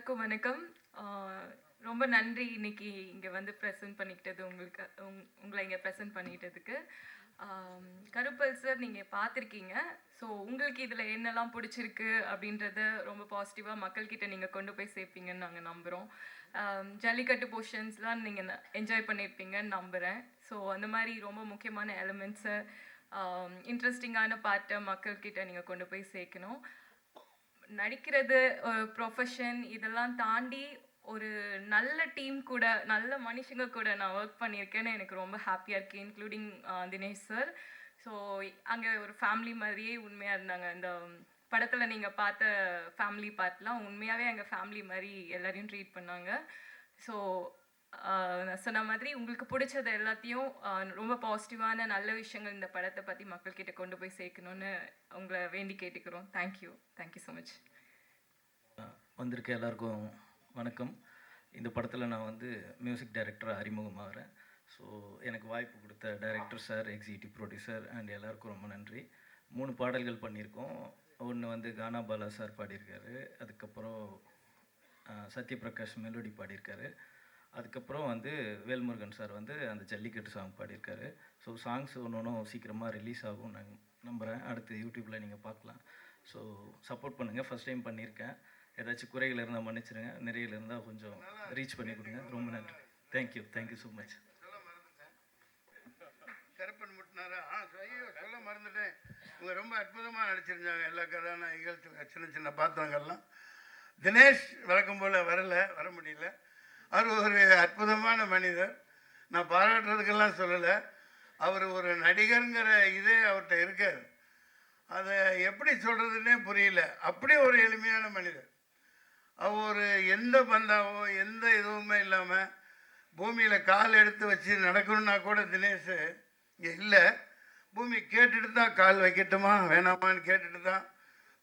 எல்லாருக்கும் வணக்கம். ஆ, ரொம்ப நன்றி இன்னைக்கு இங்க வந்து பிரசன்ட் பண்ணிக்கிட்டது உங்களுக்கு உங்களை இங்க பிரசன்ட் பண்ணிக்கிட்டதுக்கு. கருப்பல் சார் நீங்க பார்த்துருக்கீங்க. ஸோ உங்களுக்கு இதில் என்னெல்லாம் பிடிச்சிருக்கு அப்படின்றத ரொம்ப பாசிட்டிவாக மக்கள்கிட்ட நீங்கள் கொண்டு போய் சேர்ப்பீங்கன்னு நாங்கள் நம்புகிறோம். ஜல்லிக்கட்டு போர்ஷன்ஸ்லாம் நீங்கள் என்ஜாய் பண்ணியிருப்பீங்கன்னு நம்புகிறேன். ஸோ அந்த மாதிரி ரொம்ப முக்கியமான எலிமெண்ட்ஸை இன்ட்ரெஸ்டிங்கான பார்ட்டை மக்கள்கிட்ட நீங்கள் கொண்டு போய் சேர்க்கணும். நடிக்கிறது ப்ரொஃபஷன் இதெல்லாம் தாண்டி ஒரு நல்ல டீம் கூட நல்ல மனுஷங்க கூட நான் ஒர்க் பண்ணியிருக்கேன்னு எனக்கு ரொம்ப ஹாப்பியாக இருக்குது. Including Dinesh sir. ஸோ அங்கே ஒரு ஃபேமிலி மாதிரியே உண்மையாக இருந்தாங்க. இந்த படத்தில் நீங்கள் பார்த்த ஃபேமிலி பார்ட்லாம் உண்மையாகவே எங்கள் ஃபேமிலி மாதிரி எல்லாரையும் ட்ரீட் பண்ணாங்க. ஸோ நான் சொன்ன மாதிரி உங்களுக்கு பிடிச்சது எல்லாத்தையும் ரொம்ப பாசிட்டிவான நல்ல விஷயங்கள் இந்த படத்தை பற்றி மக்கள்கிட்ட கொண்டு போய் சேர்க்கணுன்னு உங்களை வேண்டி கேட்டுக்கிறோம். Thank you so much. வந்திருக்க எல்லாருக்கும் வணக்கம். இந்த படத்தில் நான் வந்து மியூசிக் டைரக்டராக அறிமுகமாகிறேன். ஸோ எனக்கு வாய்ப்பு கொடுத்த director sir, executive producer and எல்லாருக்கும் ரொம்ப நன்றி. 3 பாடல்கள் பண்ணியிருக்கோம். ஒன்று வந்து கானா பாலா சார் பாடியிருக்காரு, அதுக்கப்புறம் சத்யபிரகாஷ் மெலோடி பாடியிருக்காரு, அதுக்கப்புறம் வந்து வேல்முருகன் சார் வந்து அந்த ஜல்லிக்கட்டு சாங் பாடியிருக்காரு. ஸோ சாங்ஸ் ஒன்று சீக்கிரமாக ரிலீஸ் ஆகும் நான் நம்புகிறேன். அடுத்து யூடியூப்பில் நீங்கள் பார்க்கலாம். ஸோ சப்போர்ட் பண்ணுங்கள். ஃபஸ்ட் டைம் பண்ணியிருக்கேன். ஏதாச்சும் குறைகள் இருந்தால் மன்னிச்சிடுங்க, நிறையில் இருந்தால் கொஞ்சம் ரீச் பண்ணி கொடுங்க. ரொம்ப நன்றி. Thank you so much. கருப்பன் முட்டினாரா? சொல்ல மறந்துட்டேன். இவங்க ரொம்ப அற்புதமாக நடிச்சிருந்தாங்க. எல்லா கதாநாயகிகள் சின்ன பாத்திரங்கள்லாம். தினேஷ் வழக்கம் போல் வர முடியல. அவர் ஒரு அற்புதமான மனிதர். நான் பாராட்டுறதுக்கெல்லாம் சொல்லலை. அவர் ஒரு நடிகருங்கிற இதே அவர்கிட்ட இருக்கார். அதை எப்படி சொல்கிறதுன்னே புரியல. அப்படி ஒரு எளிமையான மனிதர். அவர் எந்த பந்தாவோ எந்த இதுவுமே இல்லாமல் பூமியில் கால் எடுத்து வச்சு நடக்கணுன்னா கூட தினேஷ் இங்கே இல்லை. பூமி கேட்டுட்டு தான் கால் வைக்கட்டுமா வேணாமான்னு கேட்டுட்டு தான்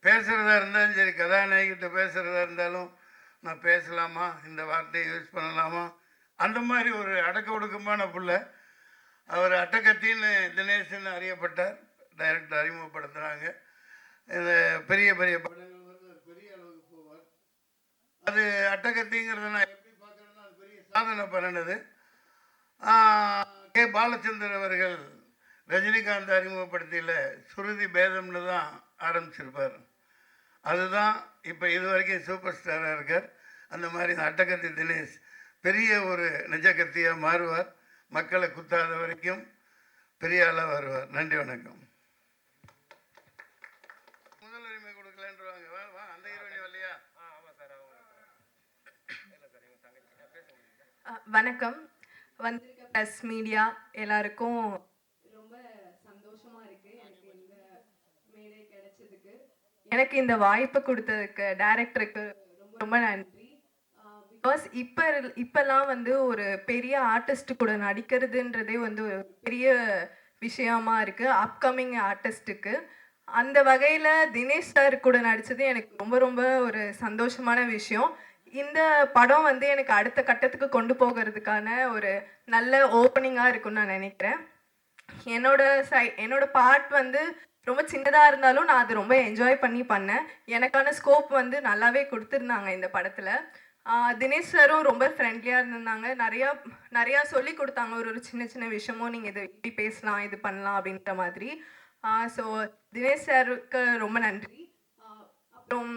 பேசுகிறதா இருந்தாலும் சரி, கதாநாயகிட்ட பேசுகிறதா இருந்தாலும் நான் பேசலாமா, இந்த வார்த்தையை யூஸ் பண்ணலாமா, அந்த மாதிரி ஒரு அடக்க ஒடுக்கமான புள்ள. அவர் அட்டக்கத்தின்னு தினேஷ்ன்னு அறியப்பட்டார். டைரக்டர் அறிமுகப்படுத்துகிறாங்க. இந்த பெரிய பெரிய படங்கள் வந்து பெரிய அளவுக்கு போவார். அது அட்டகத்திங்கிறத நான் எப்படி பார்க்குறேன்னா அது பெரிய சாதனை பண்ணினது. கே பாலச்சந்தர் அவர்கள் ரஜினிகாந்த் அறிமுகப்படுத்தியில் சுருதி பேதம்னு தான் ஆரம்பிச்சிருப்பார். அதுதான் இப்போ இது வரைக்கும் சூப்பர் ஸ்டாராக இருக்கார். அந்த மாதிரி இந்த அட்டகத்தி தினேஷ் பெரிய ஒரு நிஜக்கத்தியாக மாறுவார். மக்களை குத்தாத வரைக்கும் பெரிய ஆளாக வருவார். நன்றி, வணக்கம். முதலுரிமை கொடுக்கலன்றாங்க. அந்த ஹீரோனி வரலையா? வணக்கம். வந்திருக்க ப்ரெஸ் மீடியா எல்லாருக்கும் ரொம்ப சந்தோஷமா இருக்கு எனக்கு இந்த மேடை கிடைச்சதுக்கு. எனக்கு இந்த வாய்ப்பு கொடுத்ததுக்கு டைரக்டருக்கு ரொம்ப ரொம்ப நன்றி. பிகாஸ் இப்பெல்லாம் வந்து ஒரு பெரிய ஆர்டிஸ்ட் கூட நடிக்கிறதுன்றதே வந்து ஒரு பெரிய விஷயமா இருக்கு அப்கமிங் ஆர்டிஸ்ட்டுக்கு. அந்த வகையில் தினேஷ் சார் கூட நடித்தது எனக்கு ரொம்ப ரொம்ப ஒரு சந்தோஷமான விஷயம். இந்த படம் வந்து எனக்கு அடுத்த கட்டத்துக்கு கொண்டு போகிறதுக்கான ஒரு நல்ல ஓப்பனிங்காக இருக்குன்னு நான் நினைக்கிறேன். என்னோட பார்ட் வந்து ரொம்ப சின்னதாக இருந்தாலும் நான் அது ரொம்ப என்ஜாய் பண்ணேன். எனக்கான ஸ்கோப் வந்து நல்லாவே கொடுத்துருந்தாங்க இந்த படத்தில். தினேஷ் சாரும் ரொம்ப ஃப்ரெண்ட்லியாக இருந்திருந்தாங்க. நிறையா சொல்லி கொடுத்தாங்க. ஒரு சின்ன சின்ன விஷயமும் நீங்கள் இது இப்படி பேசலாம், இது பண்ணலாம் அப்படின்ற மாதிரி. ஸோ தினேஷ் சாருக்கு ரொம்ப நன்றி. அப்புறம்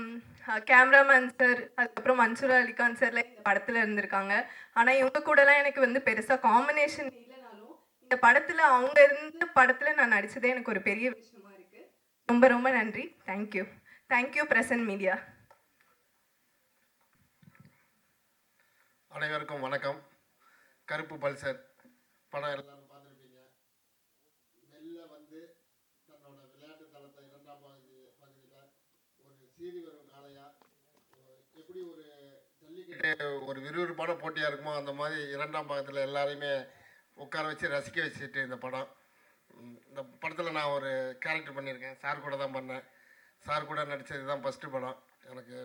கேமராமேன் சார், அதுக்கப்புறம் மன்சூர் அலிகான் சார்லாம் இந்த படத்தில் இருந்திருக்காங்க. ஆனால் இவங்க கூடலாம் எனக்கு வந்து பெருசாக காம்பினேஷன் இல்லைனாலும் இந்த படத்தில் அவங்க இருந்த படத்தில் நான் நடித்ததே எனக்கு ஒரு பெரிய விஷயமா இருக்குது. ரொம்ப ரொம்ப நன்றி. Thank you present media. அனைவருக்கும் வணக்கம். கருப்பு பல்சர் படம் எல்லாரும் பார்த்துருப்பீங்க. வெளில வந்து தன்னோட விளையாட்டு தளத்தை 2ஆம் பகுதியில் ஒரு சீறி வரும் காளையா எப்படி ஒரு ஜல்லிக்கட்டு ஒரு விறுவிறுப்பான போட்டியாக இருக்குமோ அந்த மாதிரி 2ஆம் பாகத்தில் எல்லாரையுமே உட்கார வச்சு ரசிக்க வச்சுட்டு இந்த படத்தில் நான் ஒரு கேரக்டர் பண்ணியிருக்கேன். சார் கூட தான் பண்ணேன். சார் கூட நடித்தது தான் ஃபஸ்ட்டு படம். எனக்கு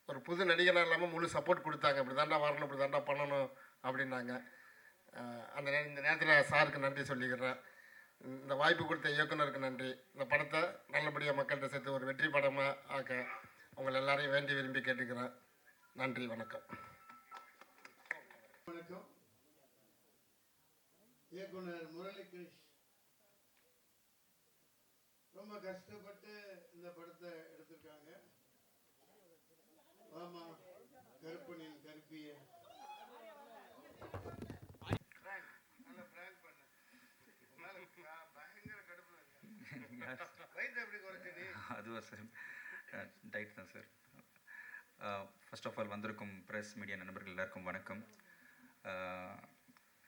ஒரு புது நடிகனாக இல்லாமல் முழு சப்போர்ட் கொடுத்தாங்க. இப்படி தாண்டா வரணும், இப்படி தாண்டா பண்ணணும் அப்படின்னாங்க. இந்த நேரத்தில் சாருக்கு நன்றி சொல்லிக்கிறேன். இந்த வாய்ப்பு கொடுத்த இயக்குனருக்கு நன்றி. இந்த படத்தை நல்லபடியாக மக்கள்கிட்ட சேர்த்து ஒரு வெற்றி படமாக ஆக்க உங்களை எல்லாரையும் வேண்டி விரும்பி கேட்டுக்கிறேன். நன்றி, வணக்கம். வணக்கம். இயக்குனர் முரளிகிருஷ் ரொம்ப கஷ்டப்பட்டு இந்த படத்தை எடுத்திருக்காங்க. ஆமா, கருப்பனின் கருப்பிய நல்ல பிராங்க் பண்ண பயங்கர கடுப்புல இருக்கு. வயிற்று எப்படி குறைச்சு நீ? அதுவா சார், டைட் தான் சார். ஃபர்ஸ்ட் ஆஃப் ஆல் வந்திருக்கும் ப்ரெஸ் மீடியா நண்பர்கள் எல்லாருக்கும் வணக்கம்.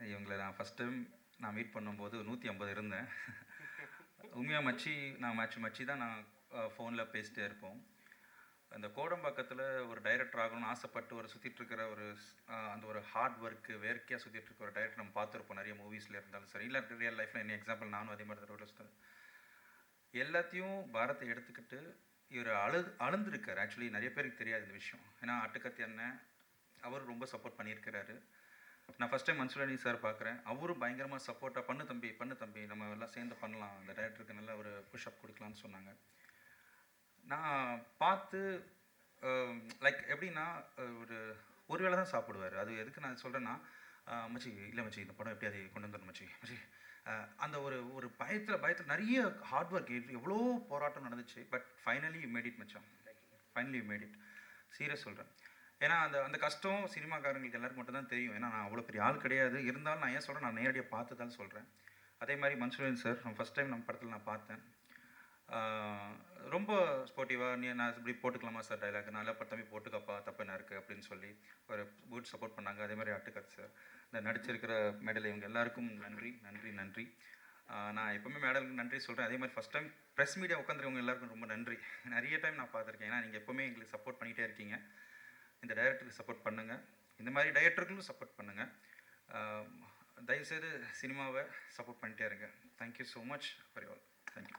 இவங்களை நான் ஃபஸ்ட் டைம் நான் மீட் பண்ணும்போது 150 இருந்தேன். உண்மையாக மச்சி தான் நான் ஃபோனில் பேசிட்டே இருப்போம். அந்த கோடம்பாக்கத்தில் ஒரு டைரக்டர் ஆகணும்னு ஆசைப்பட்டு சுற்றிட்டுருக்கிற அந்த ஒரு ஹார்ட் ஒர்க்கு வேர்க்கையாக சுற்றிட்டுருக்க ஒரு டைரக்டர் நம்ம பார்த்துருப்போம் நிறைய மூவிஸில் இருந்தாலும் சரி, இல்லை ரியல் லைஃப்பில் என்ன எக்ஸாம்பிள் நானும் அதே மாதிரி ரோட்டில் சுற்றுறேன். எல்லாத்தையும் பாரத்தை எடுத்துக்கிட்டு இவர் அழுந்திருக்கார். ஆக்சுவலி நிறைய பேருக்கு தெரியாது இந்த விஷயம். ஏன்னா அட்டுக்கத்தி அண்ணன் அவர் ரொம்ப சப்போர்ட் பண்ணியிருக்கிறாரு. நான் first time Mansoor Ali sir பார்க்குறேன். அவரும் பயங்கரமாக சப்போர்ட்டாக பண்ணு தம்பி நம்ம எல்லாம் சேர்ந்து பண்ணலாம், அந்த டைரக்டருக்கு நல்ல ஒரு புஷ்அப் கொடுக்கலான்னு சொன்னாங்க. நான் பார்த்து லைக் எப்படின்னா ஒரு வேளை தான் சாப்பிடுவார். அது எதுக்கு நான் சொல்கிறேன்னா, மச்சி இந்த படம் எப்படி அதை கொண்டு வந்துடணும் மச்சி அந்த ஒரு பயத்தில் நிறைய ஹார்ட் ஒர்க், எவ்வளோ போராட்டம் நடந்துச்சு. But finally you made it மச்சான், finally you made it. Serious சொல்கிறேன். ஏன்னா அந்த கஷ்டம் சினிமாக்காரங்களுக்கு எல்லாருக்கும் மட்டும் தான் தெரியும். ஏன்னா நான் அவ்வளோ பெரிய ஆள் கிடையாது. இருந்தாலும் நான் ஏன் சொல்கிறேன், நான் நேரடியாக பார்த்து தான் சொல்கிறேன். அதே மாதிரி மன்சூர் அலி சார் நான் ஃபஸ்ட் டைம் நம்ம படத்தில் நான் பார்த்தேன். ரொம்ப ஸ்போர்ட்டிவாக நான் இப்படி போட்டுக்கலாமா சார் டைலாக், நல்லா தம்பி போட்டுக்கப்பா, தப்பு என்ன இருக்குது அப்படின்னு சொல்லி ஒரு குட் சப்போர்ட் பண்ணாங்க. அதே மாதிரி அட்டுக்கத் சார், இந்த நடிச்சிருக்கிற மேடல், இவங்க எல்லாருக்கும் நன்றி. நான் எப்போவுமே மேடலுக்கு நன்றி சொல்கிறேன். அதே மாதிரி ஃபஸ்ட் டைம் ப்ரெஸ் மீடியா உட்காந்துருவங்க எல்லாருக்கும் ரொம்ப நன்றி. நிறைய டைம் நான் பார்த்துருக்கேன். ஏன்னா நீங்கள் எப்போவுமே எங்களுக்கு சப்போர்ட் பண்ணிகிட்டே இருக்கீங்க. இந்த டைரக்டருக்கு சப்போர்ட் பண்ணுங்கள், இந்த மாதிரி டைரக்டர்களும் சப்போர்ட் பண்ணுங்கள். தயவுசெய்து சினிமாவை சப்போர்ட் பண்ணிட்டே இருங்க. Thank you so much for you all. Thank you.